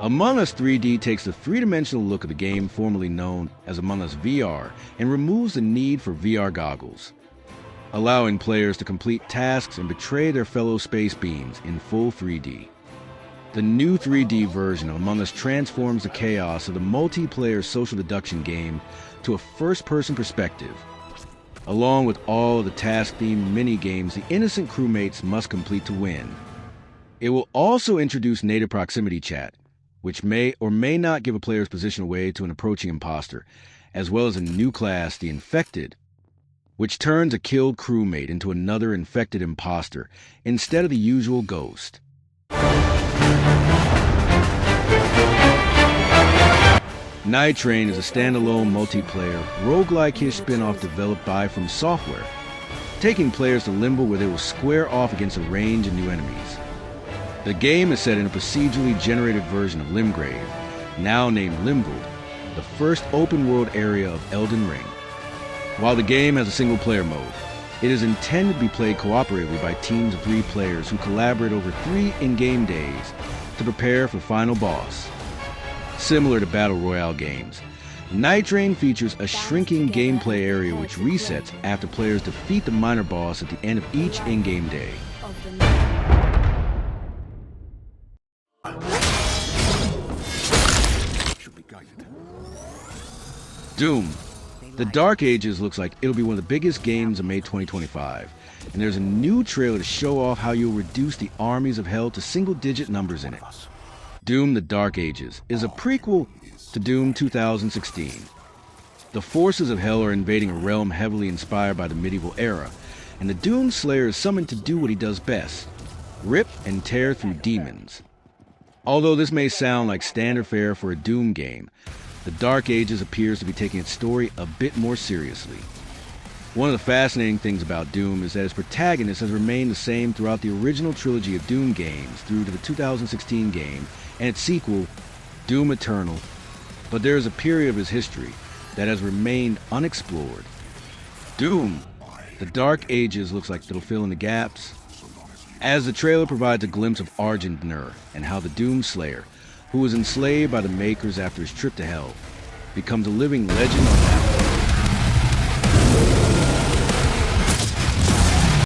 Among Us 3D takes the three-dimensional look of the game formerly known as Among Us VR and removes the need for VR goggles, allowing players to complete tasks and betray their fellow space beings in full 3D. The new 3D version of Among Us transforms the chaos of the multiplayer social deduction game to a first-person perspective. Along with all of the task-themed mini-games the innocent crewmates must complete to win. It will also introduce native proximity chat, which may or may not give a player's position away to an approaching imposter, as well as a new class, the Infected, which turns a killed crewmate into another infected imposter instead of the usual ghost. Night Train is a standalone multiplayer, roguelike-ish spin-off developed by From Software, taking players to Limbo where they will square off against a range of new enemies. The game is set in a procedurally generated version of Limgrave, now named Limvold, the first open-world area of Elden Ring. While the game has a single-player mode, it is intended to be played cooperatively by teams of 3 players who collaborate over 3 in-game days to prepare for the final boss. Similar to Battle Royale games, Night Train features a shrinking gameplay area which resets after players defeat the minor boss at the end of each in-game day. Doom. The Dark Ages looks like it'll be one of the biggest games of May 2025, and there's a new trailer to show off how you'll reduce the armies of hell to single-digit numbers in it. Doom: The Dark Ages is a prequel to Doom 2016. The forces of hell are invading a realm heavily inspired by the medieval era, and the Doom Slayer is summoned to do what he does best: rip and tear through demons. Although this may sound like standard fare for a Doom game, The Dark Ages appears to be taking its story a bit more seriously. One of the fascinating things about Doom is that its protagonist has remained the same throughout the original trilogy of Doom games through to the 2016 game and its sequel, Doom Eternal, but there is a period of his history that has remained unexplored. Doom: The Dark Ages looks like it'll fill in the gaps, as the trailer provides a glimpse of Argentnur and how the Doom Slayer, who was enslaved by the Makers after his trip to hell, becomes a living legend on that.